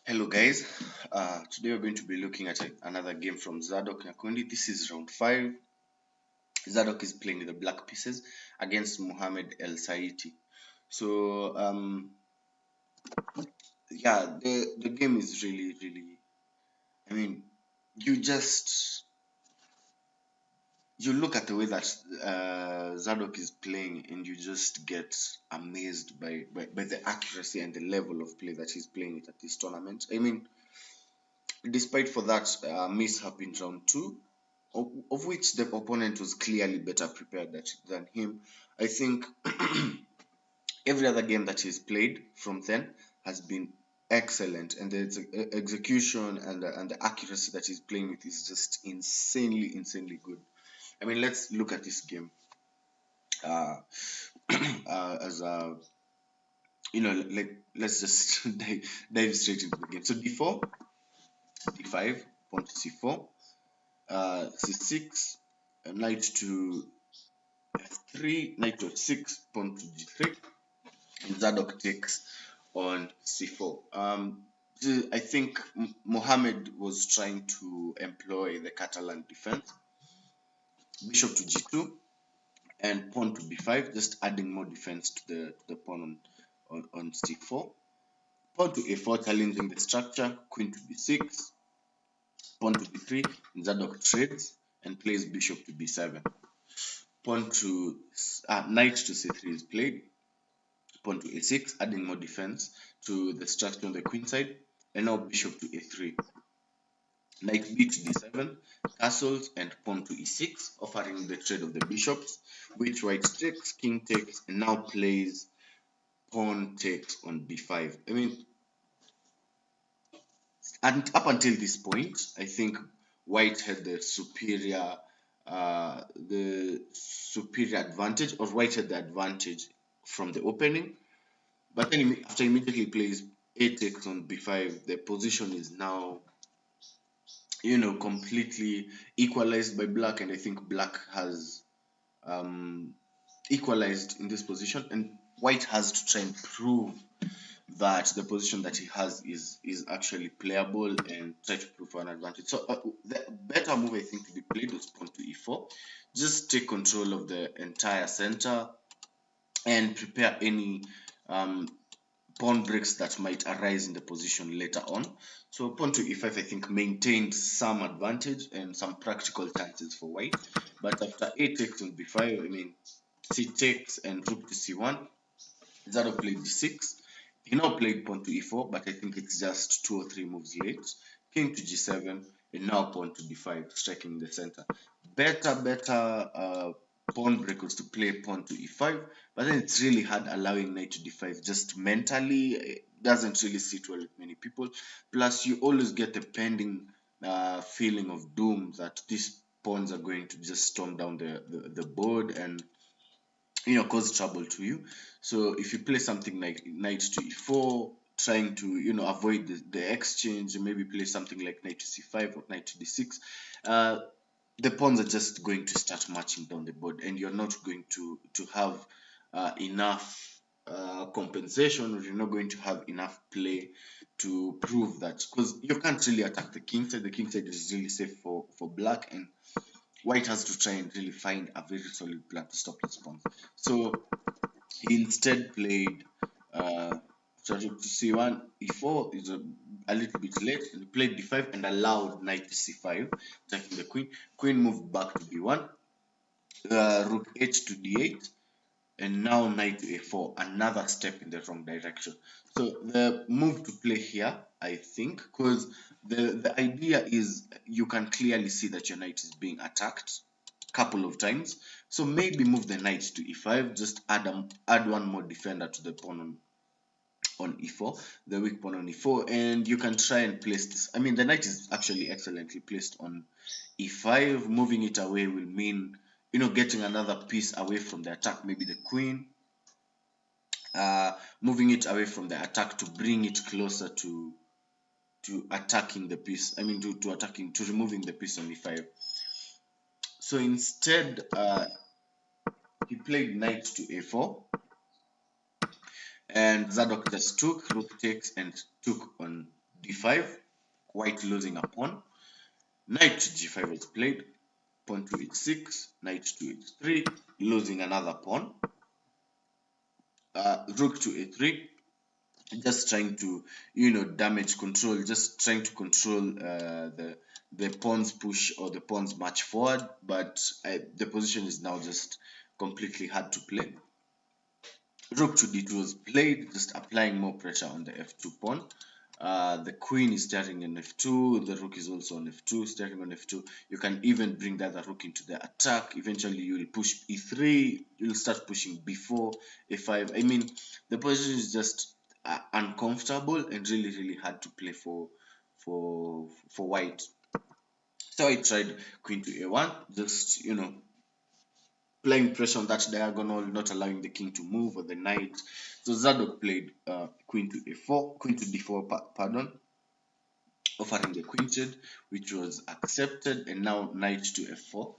Hello guys, today we're going to be looking at another game from Zadock Nyakundi. This is round 5. Zadock is playing the black pieces against Mohammed Elsaity. So yeah, the game is really, I mean, you look at the way that Zadock is playing and you just get amazed by the accuracy and the level of play that he's playing it at this tournament. I mean, despite for that mishap in round 2, of which the opponent was clearly better prepared than him, I think every other game that he's played from then has been excellent, and the execution and the accuracy that he's playing with is just insanely good. I mean, let's look at this game uh, as a like let's just dive straight into the game. So d4, d5, pawn to c4, c6, knight to f3, knight to f6, pawn to g3, and Zadock takes on c4. I think Mohammed was trying to employ the Catalan defense, bishop to g2 and pawn to b5, just adding more defense to the pawn on c4. Pawn to a4, challenging the structure, queen to b6, pawn to b3, and Zadock trades and plays bishop to b7. Pawn to knight to c3 is played. Pawn to a6, adding more defense to the structure on the queen side, and now bishop to a3. Knight b to d7, castles, and pawn to e6, offering the trade of the bishops, which white takes, king takes, and now plays pawn takes on b5. I mean, and up until this point, I think white had the superior advantage, or white had the advantage from the opening. But then after immediately plays a takes on b5, the position is now, completely equalized by black, and I think black has equalized in this position, and white has to try and prove that the position that he has is actually playable and try to prove for an advantage. So the better move I think to be played was pawn to e4. Just take control of the entire center and prepare any pawn breaks that might arise in the position later on. So pawn to e5 I think maintained some advantage and some practical chances for white. But after a takes on b5, I mean c takes and rook to c1, Zadock played d6. He now played pawn to e4, but I think it's just 2 or 3 moves late. King to g7, and now pawn to d5, striking the center. Better pawn break was to play pawn to e5, but then it's really hard allowing knight to d5 just mentally. It doesn't really sit well with many people. Plus, you always get the pending feeling of doom that these pawns are going to just storm down the board and cause trouble to you. So if you play something like knight to e4, trying to avoid the exchange, maybe play something like knight to c5 or knight to d6, the pawns are just going to start marching down the board, and you're not going to have enough compensation, or you're not going to have enough play to prove that, because you can't really attack the king side. The king side is really safe for black, and white has to try and really find a very solid plan to stop this pawn. So he instead played rook to c1, e4 is a little bit late, and he played d5 and allowed knight to c5, attacking the queen. Queen moved back to b1, rook h to d8, and now knight to a4, another step in the wrong direction. So the move to play here, I think, because the idea is you can clearly see that your knight is being attacked a couple of times. So maybe move the knight to e5, just add one more defender to the pawn on e4, the weak pawn on e4, and you can try and place this. I mean, the knight is actually excellently placed on e5. Moving it away will mean getting another piece away from the attack, maybe the queen. Moving it away from the attack to bring it closer to attacking the piece. I mean, to removing the piece on e5. So instead, he played knight to a4, and Zadock just took, rook takes, and took on d5, white losing a pawn. Knight to g5 is played, pawn to h6, knight to h3, losing another pawn. Rook to a3, just trying to damage control, just trying to control the pawn's push or the pawn's march forward, but the position is now just completely hard to play. Rook to d2 was played, just applying more pressure on the f2 pawn. The queen is starting on f2, the rook is also on f2, starting on f2. You can even bring the other rook into the attack. Eventually you will push e3, you'll start pushing b4, a5. I mean, the position is just uncomfortable and really hard to play for white. So I tried queen to a1, just playing pressure on that diagonal, not allowing the king to move or the knight. So Zadock played queen to a4, queen to d4, pardon, offering the queen trade, which was accepted, and now knight to f4,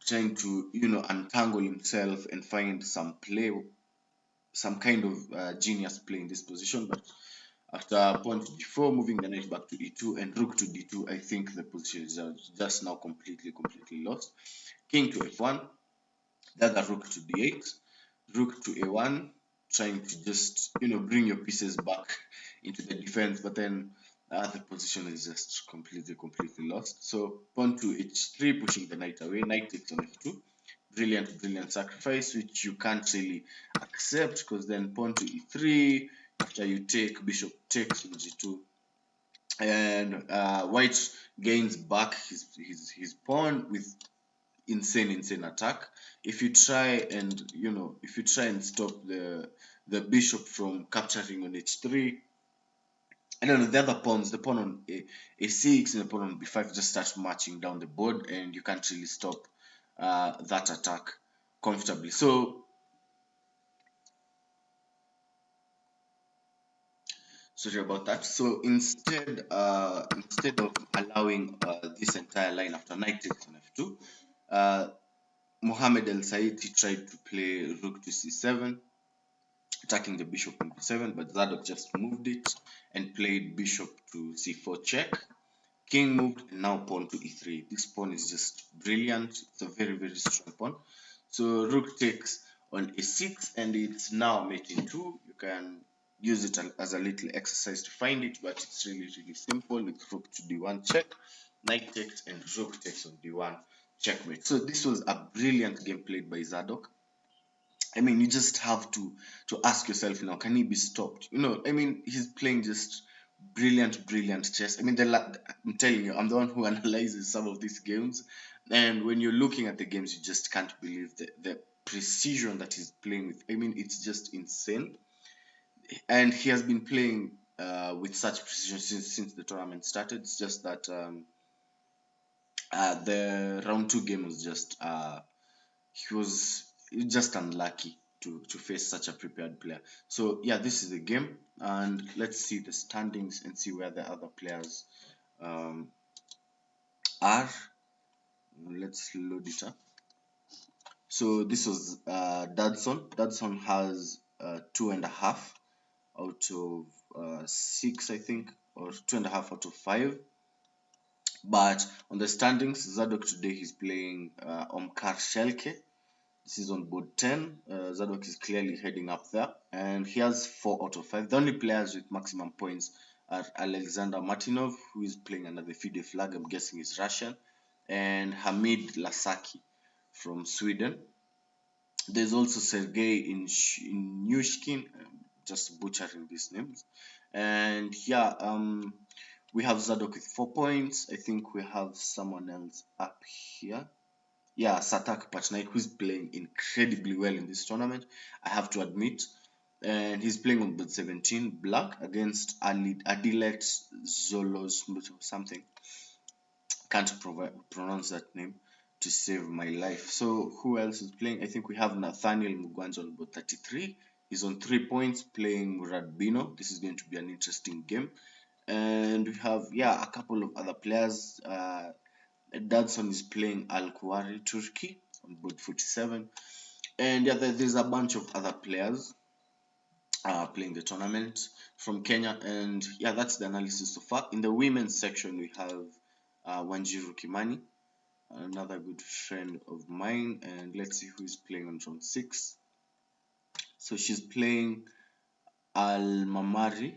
trying to untangle himself and find some play, some kind of genius play in this position. But after pawn to d4, moving the knight back to e2 and rook to d2, I think the position is just now completely lost. King to f1, the other rook to d8, rook to a1, trying to just bring your pieces back into the defense, but then the position is just completely lost. So pawn to h3, pushing the knight away, knight takes on f2. Brilliant sacrifice, which you can't really accept, because then pawn to e3, after you take, bishop takes on g2, and white gains back his pawn with insane attack. If you try and stop the bishop from capturing on h3, I don't know, the other pawns, the pawn on a6 and the pawn on b5 just start marching down the board, and you can't really stop that attack comfortably. So sorry about that. So instead of allowing this entire line after knight takes on f2, Mohammed Elsaity tried to play rook to c7, attacking the bishop on b7, but Zadock just moved it and played bishop to c4 check. King moved, and now pawn to e3. This pawn is just brilliant. It's a very strong pawn. So rook takes on a6, and it's now mate in 2. You can use it as a little exercise to find it, but it's really simple. With rook to d1 check, knight takes, and rook takes on d1 checkmate. So this was a brilliant game played by Zadock. I mean, you just have to ask yourself now, can he be stopped? I mean, he's playing just brilliant chess. I mean, I'm telling you, I'm the one who analyzes some of these games, and when you're looking at the games, you just can't believe the precision that he's playing with. I mean, it's just insane, and he has been playing with such precision since the tournament started. It's just that the round 2 game was just he was just unlucky to face such a prepared player. So yeah, this is the game, and let's see the standings and see where the other players are. Let's load it up. So this was Dadson. Dadson has 2.5 out of 6, I think, or 2.5 out of 5. But on the standings, Zadock today he's playing Omkar Shelke. This is on board 10. Zadock is clearly heading up there, and he has 4 out of 5. The only players with maximum points are Alexander Martinov, who is playing under the Fide flag, I'm guessing is Russian, and Hamid Lasaki from Sweden. There's also Sergei Inyushkin, just butchering these names. And yeah, we have Zadock with 4 points. I think we have someone else up here. Yeah, Satak Patnaik, who's playing incredibly well in this tournament, I have to admit. And he's playing on board 17 black against Adilet Zolos something. Can't pronounce that name to save my life. So who else is playing? I think we have Nathaniel Mugwanza on board 33. He's on 3 points playing Radbino. This is going to be an interesting game. And we have a couple of other players. Dadson is playing Al Kuwari Turkey on board 47, and there's a bunch of other players. playing the tournament from Kenya. And yeah, that's the analysis so far. In the women's section, we have Wanjiru Kimani, another good friend of mine. And let's see who is playing on round 6. So she's playing Al Mamari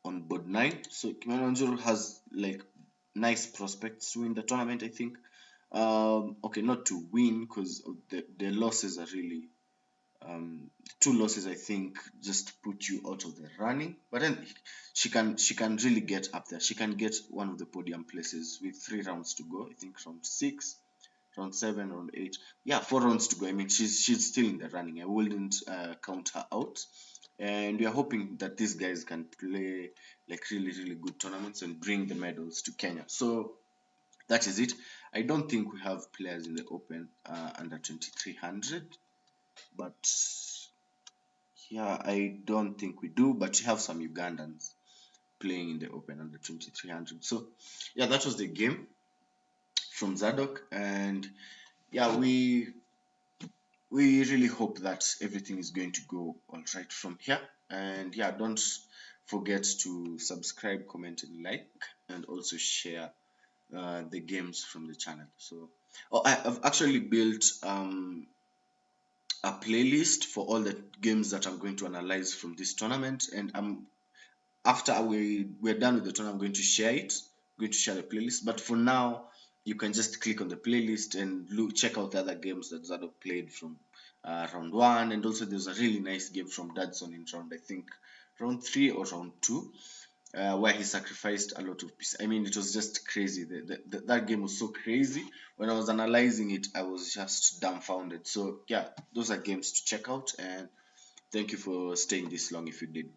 on board 9. So Kimani Wanjiru has like nice prospects to win the tournament, I think. Okay, not to win because the losses are really two losses, I think, just put you out of the running. But then she can really get up there. She can get one of the podium places with 3 rounds to go. I think round 6, round 7, round 8. Yeah, 4 rounds to go. I mean, she's still in the running. I wouldn't count her out. And we are hoping that these guys can play like really good tournaments and bring the medals to Kenya. So that is it. I don't think we have players in the Open under 2300, but yeah, I don't think we do, but we have some Ugandans playing in the Open under 2300. So yeah, that was the game from Zadock, and yeah, we really hope that everything is going to go all right from here. And yeah, don't forget to subscribe, comment, and like, and also share the games from the channel. So, I've actually built a playlist for all the games that I'm going to analyze from this tournament, and after we're done with the tournament, I'm going to share it. I'm going to share the playlist. But for now, you can just click on the playlist and check out the other games that Zadock played from round 1, and also there's a really nice game from Dadson in round, I think round 3 or round 2. Where he sacrificed a lot of pieces. I mean, it was just crazy. That game was so crazy. When I was analyzing it, I was just dumbfounded. So yeah, those are games to check out. And thank you for staying this long if you did.